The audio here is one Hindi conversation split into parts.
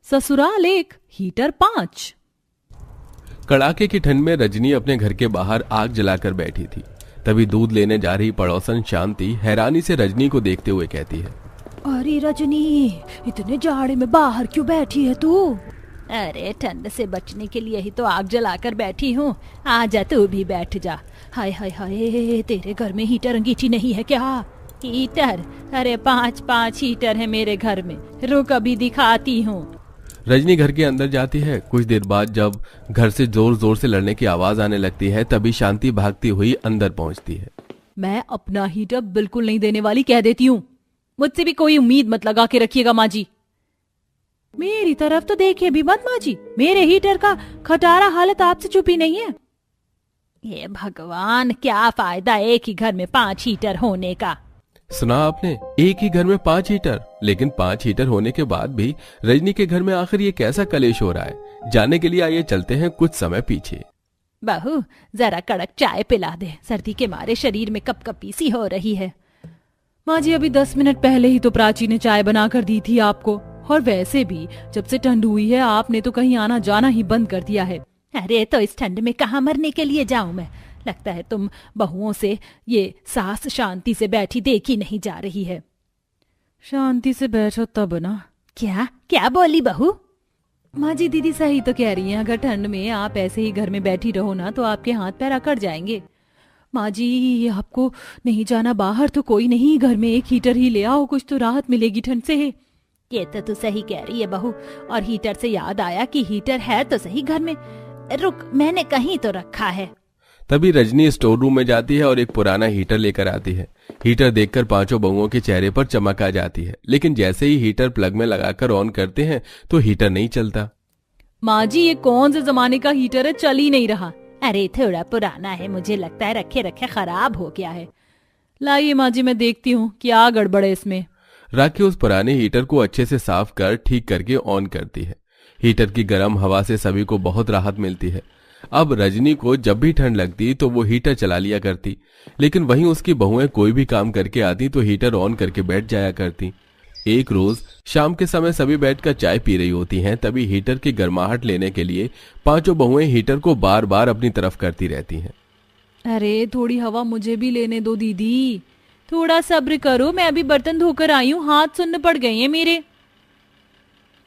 ससुराल 1 हीटर 5। कड़ाके की ठंड में रजनी अपने घर के बाहर आग जलाकर बैठी थी। तभी दूध लेने जा रही पड़ोसन शांति हैरानी से रजनी को देखते हुए कहती है, अरे रजनी, इतने जाड़े में बाहर क्यों बैठी है तू? अरे ठंड से बचने के लिए ही तो आग जलाकर बैठी हूँ। आ जा तू भी बैठ जा। हाय हाय हाय, तेरे घर में हीटर अंगीठी नहीं है क्या? हीटर? अरे 5 हीटर है मेरे घर में। रुक अभी दिखाती हूँ। रजनी घर के अंदर जाती है। कुछ देर बाद जब घर से जोर जोर से लड़ने की आवाज आने लगती है तभी शांति भागती हुई अंदर पहुंचती है। मैं अपना हीटर बिल्कुल नहीं देने वाली, कह देती हूँ। मुझसे भी कोई उम्मीद मत लगा के रखिएगा माँ जी। मेरी तरफ तो देखिए भी मत माँ जी, मेरे हीटर का खटारा हालत आपसे चुप ही नहीं है। ये भगवान, क्या फायदा एक ही घर में 5 हीटर होने का। सुना आपने, एक ही घर में 5 हीटर। लेकिन 5 हीटर होने के बाद भी रजनी के घर में आखिर ये कैसा कलेश हो रहा है, जानने के लिए आइए चलते हैं कुछ समय पीछे। बहू, जरा कड़क चाय पिला दे, सर्दी के मारे शरीर में कपकपी सी हो रही है। माँ जी, अभी 10 मिनट पहले ही तो प्राची ने चाय बना कर दी थी आपको। और वैसे भी जब से ठंड हुई है आपने तो कहीं आना जाना ही बंद कर दिया है। अरे तो इस ठंड में कहाँ मरने के लिए जाऊं मैं? लगता है तुम बहुओं से ये सास शांति से बैठी देखी नहीं जा रही है। शांति से बैठो तब ना। क्या क्या बोली बहू? माँ जी, दीदी सही तो कह रही हैं। अगर ठंड में आप ऐसे ही घर में बैठी रहो ना तो आपके हाथ पैर अकड़ जाएंगे। माँ जी, आपको नहीं जाना बाहर तो कोई नहीं, घर में एक हीटर ही ले आओ, कुछ तो राहत मिलेगी ठंड से। ये तो तू सही कह रही है बहू। और हीटर से याद आया कि हीटर है तो सही घर में। रुक, मैंने कहीं तो रखा है। तभी रजनी स्टोर रूम में जाती है और एक पुराना हीटर लेकर आती है। हीटर देखकर पांचों बहुओं के चेहरे पर चमक आ जाती है। लेकिन जैसे ही हीटर प्लग में लगाकर ऑन करते हैं तो हीटर नहीं चलता। माँ जी, ये कौन से जमाने का हीटर है, चल ही नहीं रहा। अरे थोड़ा पुराना है, मुझे लगता है रखे रखे खराब हो गया है। लाइए माँ जी, मैं देखती हूँ क्या गड़बड़ है इसमें। राखी उस पुराने हीटर को अच्छे से साफ कर ठीक करके ऑन करती है। हीटर की गर्म हवा से सभी को बहुत राहत मिलती है। अब रजनी को जब भी ठंड लगती तो वो हीटर चला लिया करती, लेकिन वहीं उसकी बहुएं कोई भी काम करके आती तो हीटर ऑन करके बैठ जाया करती। एक रोज शाम के समय सभी बैठकर चाय पी रही होती हैं, तभी हीटर की गर्माहट लेने के लिए पांचों बहुएं हीटर को बार बार अपनी तरफ करती रहती हैं। अरे थोड़ी हवा मुझे भी लेने दो दीदी, थोड़ा सब्र करो, मैं अभी बर्तन धोकर आई हूँ, हाथ सुन्न पड़ गए हैं मेरे।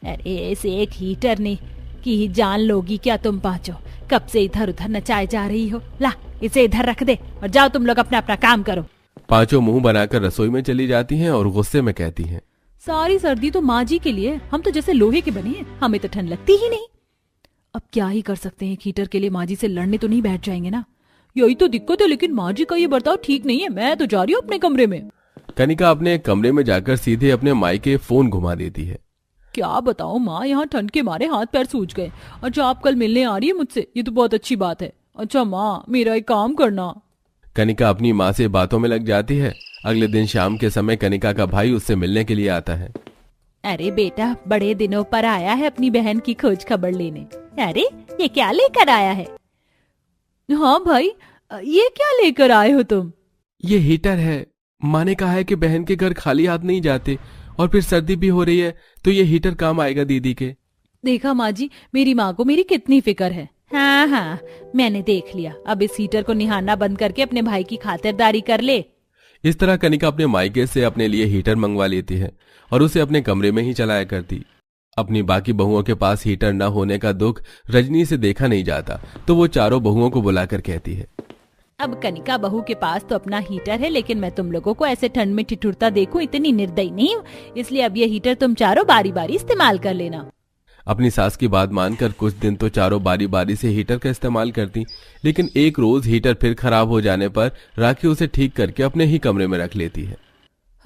अरे इस एक हीटर ने की जान लोगी क्या तुम पांचों? कब से इधर उधर नचाए जा रही हो। ला, इसे इधर रख दे और जाओ तुम लोग अपना अपना काम करो। पांचों मुंह बनाकर रसोई में चली जाती हैं और गुस्से में कहती हैं, सारी सर्दी तो माँ जी के लिए, हम तो जैसे लोहे के बने हैं, हमें तो ठंड लगती ही नहीं। अब क्या ही कर सकते हैं, हीटर के लिए माँ जी से लड़ने तो नहीं बैठ जाएंगे ना। यही तो दिक्कत है, लेकिन माँ जी का ये बर्ताव ठीक नहीं है। मैं तो जा रही हूँ अपने कमरे में। कनिका अपने कमरे में जाकर सीधे अपने मायके फोन घुमा देती है। क्या बताऊं माँ, यहाँ ठंड के मारे हाथ पैर सूज गए। अच्छा, आप कल मिलने आ रही है मुझसे, ये तो बहुत अच्छी बात है। अच्छा माँ, मेरा एक काम करना। कनिका अपनी माँ से बातों में लग जाती है। अगले दिन शाम के समय कनिका का भाई उससे मिलने के लिए आता है। अरे बेटा, बड़े दिनों पर आया है अपनी बहन की खोज खबर लेने। अरे ये क्या लेकर आया है? हाँ भाई, ये क्या लेकर आए हो तुम? ये हीटर है। माँ ने कहा है कि बहन के घर खाली हाथ नहीं जाते, और फिर सर्दी भी हो रही है तो ये हीटर काम आएगा दीदी के। देखा माँ जी, मेरी माँ को मेरी कितनी फिक्र है। हाँ हाँ, मैंने देख लिया। अब इस हीटर को निहारना बंद करके अपने भाई की खातिरदारी कर ले। इस तरह कनिका अपने मायके से अपने लिए हीटर मंगवा लेती है और उसे अपने कमरे में ही चलाया करती। अपनी बाकी बहुओं के पास हीटर न होने का दुख रजनी से देखा नहीं जाता, तो वो चारों बहुओं को बुलाकर कहती है, अब कनिका बहू के पास तो अपना हीटर है, लेकिन मैं तुम लोगों को ऐसे ठंड में ठिठुरता देखूं इतनी निर्दयी नहीं हूँ। इसलिए अब ये हीटर तुम चारों बारी बारी इस्तेमाल कर लेना। अपनी सास की बात मानकर कुछ दिन तो चारों बारी बारी से हीटर का इस्तेमाल करती, लेकिन एक रोज हीटर फिर खराब हो जाने पर राखी उसे ठीक करके अपने ही कमरे में रख लेती है।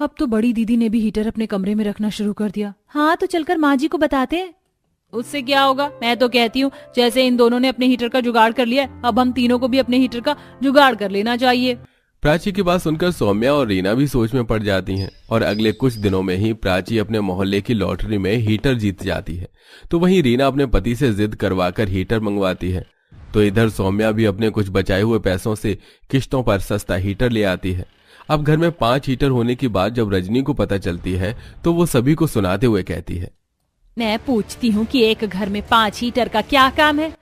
अब तो बड़ी दीदी ने भी हीटर अपने कमरे में रखना शुरू कर दिया। हाँ, तो चलकर माँ जी को बताते हैं। उससे क्या होगा? मैं तो कहती हूँ जैसे इन दोनों ने अपने हीटर का जुगाड़ कर लिया, अब हम तीनों को भी अपने हीटर का जुगाड़ कर लेना चाहिए। प्राची की बात सुनकर सौम्या और रीना भी सोच में पड़ जाती हैं और अगले कुछ दिनों में ही प्राची अपने मोहल्ले की लॉटरी में हीटर जीत जाती है। तो वहीं रीना अपने पति से जिद करवाकर हीटर मंगवाती है। तो इधर सौम्या भी अपने कुछ बचाए हुए पैसों से किश्तों पर सस्ता हीटर ले आती है। अब घर में 5 हीटर होने की बात जब रजनी को पता चलती है तो वो सभी को सुनाते हुए कहती है, मैं पूछती हूँ कि एक घर में 5 हीटर का क्या काम है?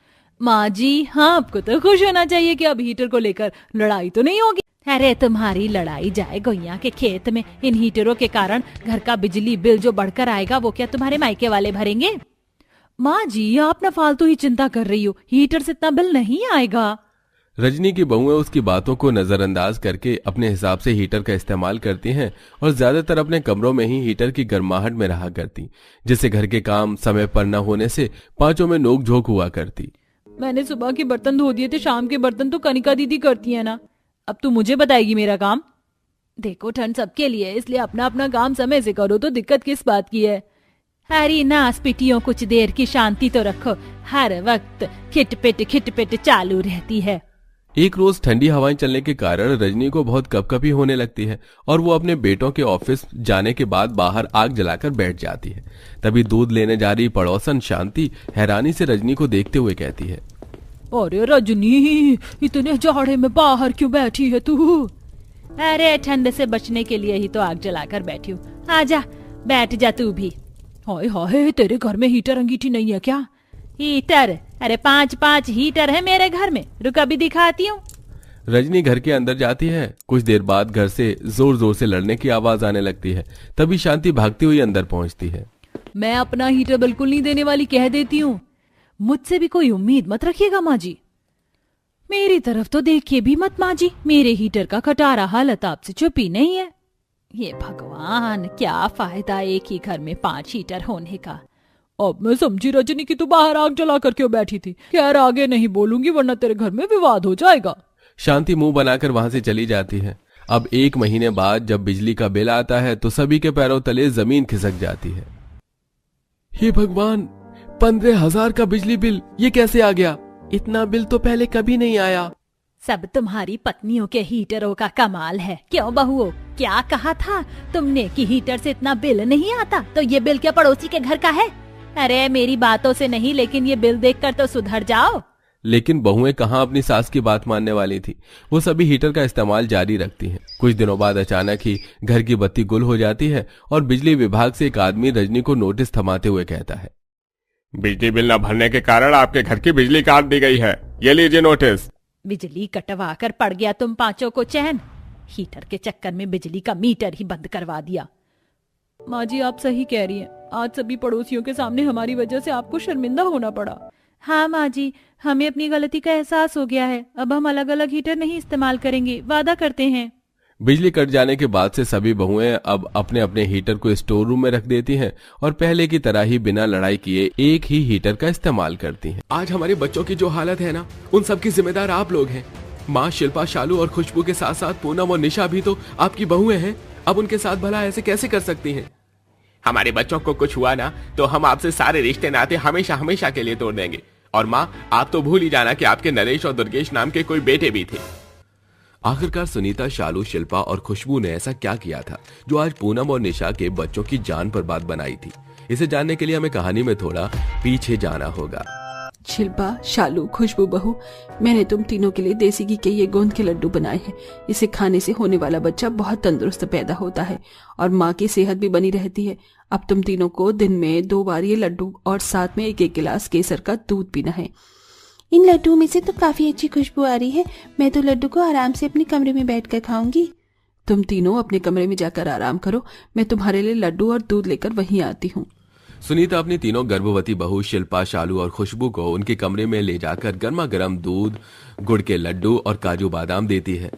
माँ जी, हाँ आपको तो खुश होना चाहिए कि अब हीटर को लेकर लड़ाई तो नहीं होगी। अरे तुम्हारी लड़ाई जाए गैया के खेत में। इन हीटरों के कारण घर का बिजली बिल जो बढ़कर आएगा वो क्या तुम्हारे मायके वाले भरेंगे? माँ जी, आप ना फालतू ही चिंता कर रही हो, हीटर से इतना बिल नहीं आएगा। रजनी की बहुएं उसकी बातों को नजरअंदाज करके अपने हिसाब से हीटर का इस्तेमाल करती हैं और ज्यादातर अपने कमरों में ही हीटर की गर्माहट में रहा करती, जिससे घर के काम समय पर न होने से पांचों में नोक झोंक हुआ करती। मैंने सुबह के बर्तन धो दिए थे, शाम के बर्तन तो कनिका दीदी करती है ना। अब तू मुझे बताएगी मेरा काम? देखो ठंड सबके लिए, इसलिए अपना अपना काम समय से करो तो दिक्कत किस बात की है? हरी नास पिटियों कुछ देर की शांति तो रखो, हर वक्त खिटपिट चालू रहती है। एक रोज ठंडी हवाएं चलने के कारण रजनी को बहुत कपकपी होने लगती है और वो अपने बेटों के ऑफिस जाने के बाद बाहर आग जलाकर बैठ जाती है। तभी दूध लेने जा रही पड़ोसन शांति हैरानी से रजनी को देखते हुए कहती है, अरे रजनी, इतने जाड़े में बाहर क्यों बैठी है तू? अरे ठंड से बचने के लिए ही तो आग जलाकर बैठी हूँ। आजा बैठ जा तू भी। हाय हाय, तेरे घर में हीटर अंगीठी नहीं है क्या? हीटर? अरे 5 हीटर है मेरे घर में, रुक अभी दिखाती हूँ। रजनी घर के अंदर जाती है। कुछ देर बाद घर से जोर जोर से लड़ने की आवाज आने लगती है। तभी शांति भागती हुई अंदर पहुंचती है। मैं अपना हीटर बिल्कुल नहीं देने वाली, कह देती हूँ। मुझसे भी कोई उम्मीद मत रखिएगा माँ जी। मेरी तरफ तो देखिए भी मत माँ जी, मेरे हीटर का खटारा हालत आपसे छुपी नहीं है। ये भगवान, क्या फायदा एक ही घर में 5 हीटर होने का। अब मैं समझी रजनी की तू बाहर आग जला कर क्यों बैठी थी। खैर आगे नहीं बोलूंगी वरना तेरे घर में विवाद हो जाएगा। शांति मुंह बनाकर वहां से चली जाती है। अब 1 महीने बाद जब बिजली का बिल आता है तो सभी के पैरों तले जमीन खिसक जाती है। हे भगवान, 15,000 का बिजली बिल, ये कैसे आ गया? इतना बिल तो पहले कभी नहीं आया। सब तुम्हारी पत्नियों के हीटरों का कमाल है। क्यों बहुओं, क्या कहा था तुमने कि हीटर से इतना बिल नहीं आता? तो ये बिल क्या पड़ोसी के घर का है? अरे मेरी बातों से नहीं, लेकिन ये बिल देखकर तो सुधर जाओ। लेकिन बहुएं कहाँ अपनी सास की बात मानने वाली थी। वो सभी हीटर का इस्तेमाल जारी रखती हैं। कुछ दिनों बाद अचानक ही घर की बत्ती गुल हो जाती है और बिजली विभाग से एक आदमी रजनी को नोटिस थमाते हुए कहता है, बिजली बिल न भरने के कारण आपके घर की बिजली काट दी गई है, ये लीजिए नोटिस। बिजली कटवा कर पड़ गया तुम पांचों को चैन। हीटर के चक्कर में बिजली का मीटर ही बंद करवा दिया। माँ जी आप सही कह रही हैं, आज सभी पड़ोसियों के सामने हमारी वजह से आपको शर्मिंदा होना पड़ा। हाँ माँ जी, हमें अपनी गलती का एहसास हो गया है। अब हम अलग अलग हीटर नहीं इस्तेमाल करेंगे, वादा करते हैं। बिजली कट जाने के बाद से सभी बहुएं अब अपने अपने हीटर को स्टोर रूम में रख देती हैं और पहले की तरह ही बिना लड़ाई किए एक ही हीटर का इस्तेमाल करती हैं। आज हमारे बच्चों की जो हालत है ना, उन सब की जिम्मेदार आप लोग हैं। माँ शिल्पा, शालू और खुशबू के साथ साथ पूनम और निशा भी तो आपकी बहुएं हैं। अब उनके साथ भला ऐसे कैसे कर सकती हैं? हमारे बच्चों को कुछ हुआ ना तो हम आपसे सारे रिश्ते नाते हमेशा हमेशा के लिए तोड़ देंगे। और माँ, आप तो भूल ही जाना कि आपके नरेश और दुर्गेश नाम के कोई बेटे भी थे। आखिरकार सुनीता, शालू, शिल्पा और खुशबू ने ऐसा क्या किया था जो आज पूनम और निशा के बच्चों की जान पर बात बनाई थी? इसे जानने के लिए हमें कहानी में थोड़ा पीछे जाना होगा। शिल्पा, शालू, खुशबू बहू, मैंने तुम तीनों के लिए देसी घी के ये गोंद के लड्डू बनाए हैं। इसे खाने से होने वाला बच्चा बहुत तंदुरुस्त पैदा होता है और माँ की सेहत भी बनी रहती है। अब तुम तीनों को दिन में 2 बार ये लड्डू और साथ में 1-1 गिलास केसर का दूध पीना है। इन लड्डुओं में से तो काफी अच्छी खुशबू आ रही है। मैं तो लड्डू को आराम से अपने कमरे में बैठकर खाऊंगी। तुम तीनों अपने कमरे में जाकर आराम करो, मैं तुम्हारे लिए लड्डू और दूध लेकर वहीं आती हूँ। सुनीता अपनी तीनों गर्भवती बहू शिल्पा, शालू और खुशबू को उनके कमरे में ले जाकर गर्मा गर्म दूध, गुड़ के लड्डू और काजू बादाम देती है।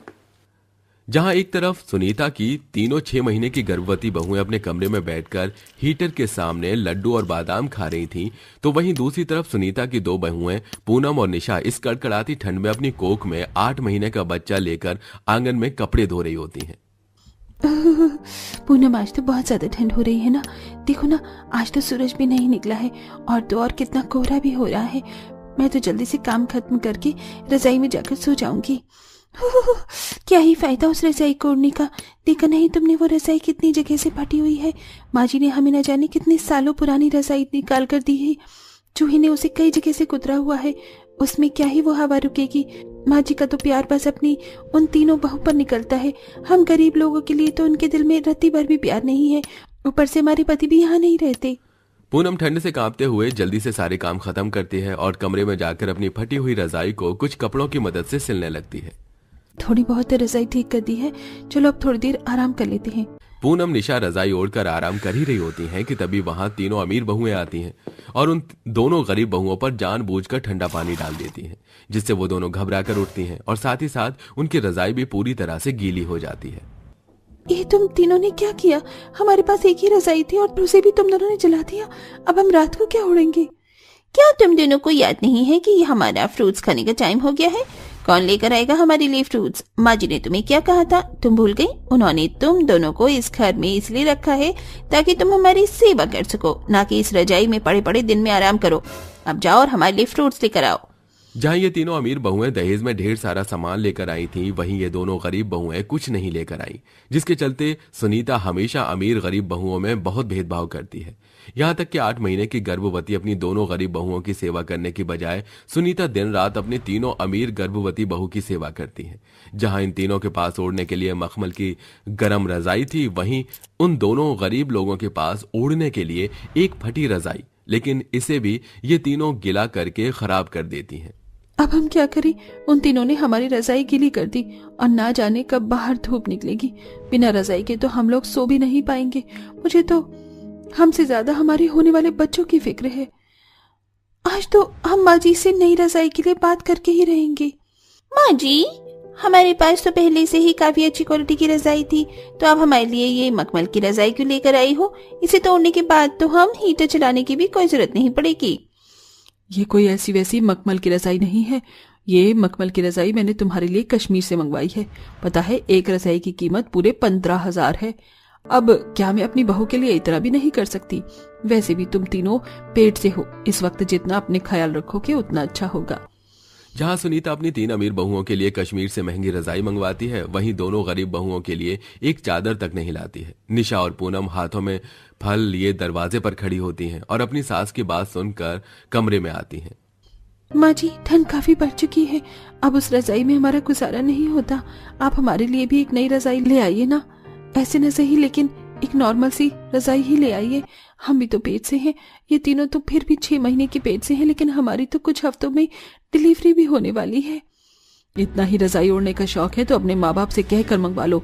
जहां एक तरफ सुनीता की तीनों 6 महीने की गर्भवती बहुएं अपने कमरे में बैठकर हीटर के सामने लड्डू और बादाम खा रही थीं, तो वहीं दूसरी तरफ सुनीता की 2 बहुएं पूनम और निशा इस कड़कड़ाती ठंड में अपनी कोख में 8 महीने का बच्चा लेकर आंगन में कपड़े धो रही होती हैं। पूनम, आज तो बहुत ज्यादा ठंड हो रही है ना। देखो ना, आज तो सूरज भी नहीं निकला है और तो और कितना कोहरा भी हो रहा है। मैं तो जल्दी से काम खत्म करके रजाई में जाकर सो जाऊंगी। क्या ही फायदा उस रजाई को ओढ़ने का। देखा नहीं तुमने वो रजाई कितनी जगह से फटी हुई है। माँ जी ने हमें न जाने कितने सालों पुरानी रजाई निकाल कर दी है। चूहे ने उसे कई जगह से कुतरा हुआ है, उसमें क्या ही वो हवा रुकेगी। माँ जी का तो प्यार बस अपनी उन तीनों बहू पर निकलता है। हम गरीब लोगों के लिए तो उनके दिल में रत्ती भर भी प्यार नहीं है। ऊपर से हमारे पति भी यहाँ नहीं रहते। पूनम ठंड से कांपते हुए जल्दी से सारे काम खत्म करती है और कमरे में जाकर अपनी फटी हुई रजाई को कुछ कपड़ों की मदद से सिलने लगती है। थोड़ी बहुत रजाई ठीक कर दी है, चलो अब थोड़ी देर आराम कर लेते हैं। पूनम निशा रजाई ओढ़कर आराम कर ही रही होती हैं कि तभी वहां तीनों अमीर बहुएं आती हैं और उन दोनों गरीब बहुओं पर जानबूझकर ठंडा पानी डाल देती हैं, जिससे वो दोनों घबरा कर उठती हैं और साथ ही साथ उनकी रजाई भी पूरी तरह से गीली हो जाती है। ये तुम तीनों ने क्या किया? हमारे पास एक ही रजाई थी और उसे भी तुम दोनों ने जला दिया। अब हम रात को क्या ओढ़ेंगे? क्या तुम दोनों को याद नहीं है कि हमारा फ्रूट्स खाने का टाइम हो गया है? कौन लेकर आएगा हमारे लिए फ्रूट्स? माँ जी ने तुम्हें क्या कहा था, तुम भूल गई? उन्होंने तुम दोनों को इस घर में इसलिए रखा है ताकि तुम हमारी सेवा कर सको, ना कि इस रजाई में पड़े पड़े दिन में आराम करो। अब जाओ और हमारे लिए फ्रूट्स लेकर आओ। जहाँ ये तीनों अमीर बहुएं दहेज में ढेर सारा सामान लेकर आई थीं, वहीं ये दोनों गरीब बहुएं कुछ नहीं लेकर आई, जिसके चलते सुनीता हमेशा अमीर गरीब बहुओं में बहुत भेदभाव करती है। यहाँ तक कि 8 महीने की गर्भवती अपनी दोनों गरीब बहुओं की सेवा करने की बजाय सुनीता दिन रात अपनी तीनों अमीर गर्भवती बहू की सेवा करती है। जहाँ इन तीनों के पास ओढ़ने के लिए मखमल की गर्म रजाई थी, वहीं उन दोनों गरीब लोगों के पास ओढ़ने के लिए एक फटी रजाई, लेकिन इसे भी ये तीनों गिला करके खराब कर देती हैं। अब हम क्या करें? उन तीनों ने हमारी रजाई गीली कर दी और ना जाने कब बाहर धूप निकलेगी। बिना रजाई के तो हम लोग सो भी नहीं पाएंगे। मुझे तो हमसे ज्यादा हमारे होने वाले बच्चों की फिक्र है। आज तो हम माँ जी से नई रजाई के लिए बात करके ही रहेंगे। माँ जी, हमारे पास तो पहले से ही काफी अच्छी क्वालिटी की रजाई थी, तो आप हमारे लिए ये मखमल की रजाई क्यों लेकर आई हो? इसे तोड़ने के बाद तो हम हीटर चलाने की भी कोई जरूरत नहीं पड़ेगी। ये कोई ऐसी वैसी मखमल की रजाई नहीं है। ये मखमल की रजाई मैंने तुम्हारे लिए कश्मीर से मंगवाई है। पता है, एक रजाई की कीमत पूरे 15,000 है। अब क्या मैं अपनी बहू के लिए इतना भी नहीं कर सकती? वैसे भी तुम तीनों पेट से हो, इस वक्त जितना अपने ख्याल रखोगे उतना अच्छा होगा। जहां सुनीता अपनी 3 अमीर बहुओं के लिए कश्मीर से महंगी रजाई मंगवाती है, वहीं दोनों गरीब बहुओं के लिए एक चादर तक नहीं लाती है। निशा और पूनम हाथों में फल लिए दरवाजे पर खड़ी होती हैं और अपनी सास की बात सुनकर कमरे में आती हैं। माँ जी, ठंड काफी बढ़ चुकी है, अब उस रजाई में हमारा गुजारा नहीं होता। आप हमारे लिए भी एक नई रजाई ले आइए ना। ऐसे न सही, लेकिन एक नॉर्मल सी रजाई ही ले आइए। हम भी तो पेट से हैं। ये तीनों तो फिर भी 6 महीने के पेट से हैं, लेकिन हमारी तो कुछ हफ्तों में डिलीवरी भी होने वाली है। इतना ही रजाई ओढ़ने का शौक है तो अपने माँ बाप से कहकर मंगवा लो।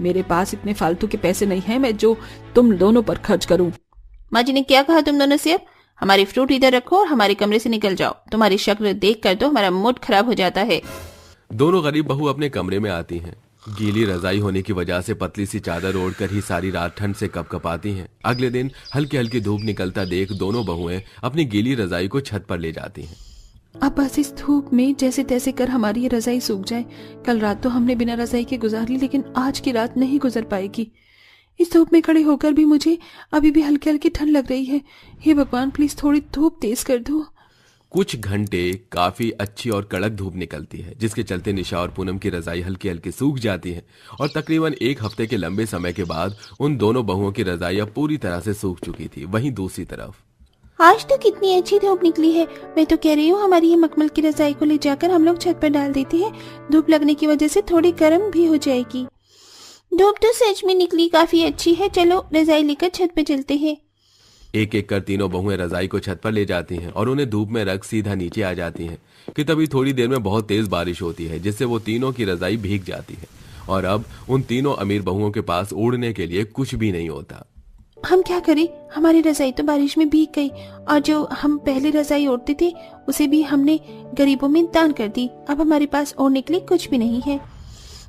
मेरे पास इतने फालतू के पैसे नहीं हैं मैं जो तुम दोनों पर खर्च करूं। माँ जी ने क्या कहा तुम दोनों से? अब हमारे फ्रूट इधर रखो और हमारे कमरे से निकल जाओ। तुम्हारी शक्ल देख कर तो हमारा मूड खराब हो जाता है। दोनों गरीब बहू अपने कमरे में आती हैं। गीली रजाई होने की वजह से पतली सी चादर ओढ़कर ही सारी रात ठंड से कपकपाती हैं। अगले दिन हल्की हल्की धूप निकलता देख दोनों बहुएं अपनी गीली रजाई को छत पर ले जाती हैं। अब बस इस धूप में जैसे तैसे कर हमारी ये रजाई सूख जाए। कल रात तो हमने बिना रजाई के गुजार ली, लेकिन आज की रात नहीं गुजर पाएगी। इस धूप में खड़े होकर भी मुझे अभी भी हल्की हल्की ठंड लग रही है। हे भगवान, प्लीज थोड़ी धूप तेज कर दो। कुछ घंटे काफी अच्छी और कड़क धूप निकलती है, जिसके चलते निशा और पूनम की रजाई हल्की हल्की सूख जाती है और तकरीबन 1 हफ्ते के लंबे समय के बाद उन दोनों बहुओं की रजाई अब पूरी तरह से सूख चुकी थी। वहीं दूसरी तरफ आज तो कितनी अच्छी धूप निकली है। मैं तो कह रही हूँ हमारी ये मखमल की रजाई को ले जाकर हम लोग छत पर डाल देते हैं। धूप लगने की वजह से थोड़ी गर्म भी हो जाएगी। धूप तो सच में निकली काफी अच्छी है। चलो रजाई लेकर छत पे चलते हैं। एक एक कर तीनों बहुएं रजाई को छत पर ले जाती हैं और उन्हें धूप में रख सीधा नीचे आ जाती हैं कि तभी थोड़ी देर में बहुत तेज बारिश होती है, जिससे वो तीनों की रजाई भीग जाती है और अब उन तीनों अमीर बहुओं के पास ओढ़ने के लिए कुछ भी नहीं होता। हम क्या करें? हमारी रजाई तो बारिश में भीग गई और जो हम पहले रजाई ओढ़ते थे उसे भी हमने गरीबों में दान कर दी। अब हमारे पास ओढ़ने के लिए कुछ भी नहीं है।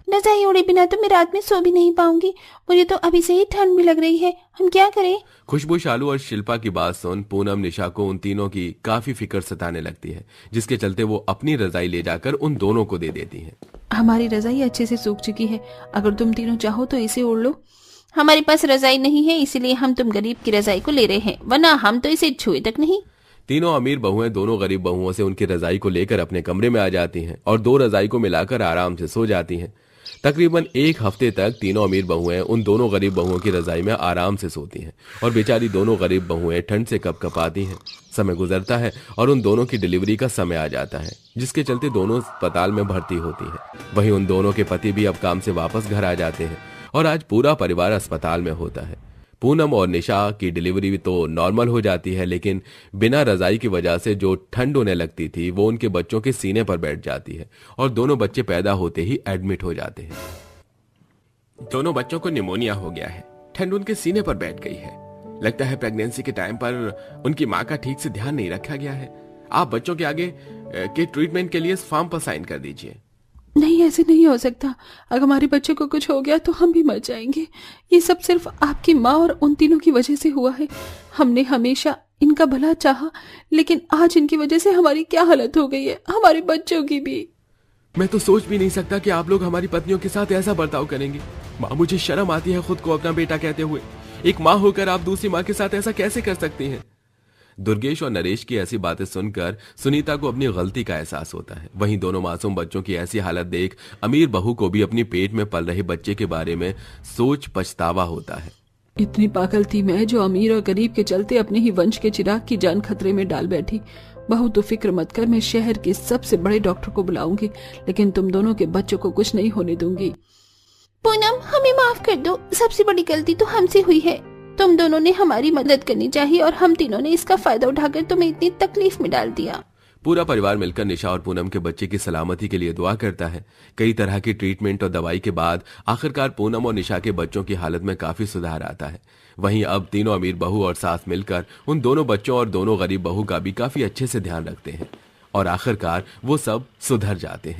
रजाई ओढ़े बिना तो मैं रात में सो भी नहीं पाऊंगी। मुझे तो अभी से ही ठंड भी लग रही है। हम क्या करें? खुशबू, शालू और शिल्पा की बात सुन पूनम निशा को उन तीनों की काफी फिक्र सताने लगती है, जिसके चलते वो अपनी रजाई ले जाकर उन दोनों को दे देती हैं। हमारी रजाई अच्छे से सूख चुकी है, अगर तुम तीनों चाहो तो इसे ओढ़ लो। हमारे पास रजाई नहीं है, इसीलिए हम तुम गरीब की रजाई को ले रहे हैं, वरना हम तो इसे छुए तक नहीं। तीनों अमीर बहुएं दोनों गरीब बहुओं से उनकी रजाई को लेकर अपने कमरे में आ जाती हैं और 2 रजाई को मिलाकर आराम से सो जाती हैं। तकरीबन 1 हफ्ते तक तीनों अमीर बहुएं उन दोनों गरीब बहुओं की रजाई में आराम से सोती हैं और बेचारी दोनों गरीब बहुएं ठंड से कपकपाती हैं। समय गुजरता है और उन दोनों की डिलीवरी का समय आ जाता है, जिसके चलते दोनों अस्पताल में भर्ती होती हैं। वहीं उन दोनों के पति भी अब काम से वापस घर आ जाते हैं और आज पूरा परिवार अस्पताल में होता है। पूनम और निशा की डिलीवरी तो नॉर्मल हो जाती है, लेकिन बिना रजाई की वजह से जो ठंड होने लगती थी वो उनके बच्चों के सीने पर बैठ जाती है और दोनों बच्चे पैदा होते ही एडमिट हो जाते हैं। दोनों बच्चों को निमोनिया हो गया है, ठंड उनके सीने पर बैठ गई है। लगता है प्रेगनेंसी के टाइम पर उनकी माँ का ठीक से ध्यान नहीं रखा गया है। आप बच्चों के आगे के ट्रीटमेंट के लिए इस फॉर्म पर साइन कर दीजिए। नहीं, ऐसे नहीं हो सकता। अगर हमारे बच्चे को कुछ हो गया तो हम भी मर जाएंगे। ये सब सिर्फ आपकी माँ और उन तीनों की वजह से हुआ है। हमने हमेशा इनका भला चाहा, लेकिन आज इनकी वजह से हमारी क्या हालत हो गई है, हमारे बच्चों की भी। मैं तो सोच भी नहीं सकता कि आप लोग हमारी पत्नियों के साथ ऐसा बर्ताव करेंगे। माँ, मुझे शर्म आती है खुद को अपना बेटा कहते हुए। एक माँ होकर आप दूसरी माँ के साथ ऐसा कैसे कर सकती हैं? दुर्गेश और नरेश की ऐसी बातें सुनकर सुनीता को अपनी गलती का एहसास होता है। वहीं दोनों मासूम बच्चों की ऐसी हालत देख अमीर बहू को भी अपनी पेट में पल रहे बच्चे के बारे में सोच पछतावा होता है। इतनी पागल थी मैं जो अमीर और गरीब के चलते अपने ही वंश के चिराग की जान खतरे में डाल बैठी। बहू तो फिक्र मत कर, मैं शहर के सबसे बड़े डॉक्टर को बुलाऊंगी, लेकिन तुम दोनों के बच्चों को कुछ नहीं होने दूंगी। पूनम, हमें माफ कर दो, सबसे बड़ी गलती तो हमसे हुई है। तुम दोनों ने हमारी मदद करनी चाहिए और हम तीनों ने इसका फायदा उठाकर तुम्हें इतनी तकलीफ में डाल दिया। पूरा परिवार मिलकर निशा और पूनम के बच्चे की सलामती के लिए दुआ करता है। कई तरह की ट्रीटमेंट और दवाई के बाद आखिरकार पूनम और निशा के बच्चों की हालत में काफी सुधार आता है। वहीं अब तीनों अमीर बहू और सास मिलकर उन दोनों बच्चों और दोनों गरीब बहू का भी काफी अच्छे से ध्यान रखते हैं और आखिरकार वो सब सुधर जाते हैं।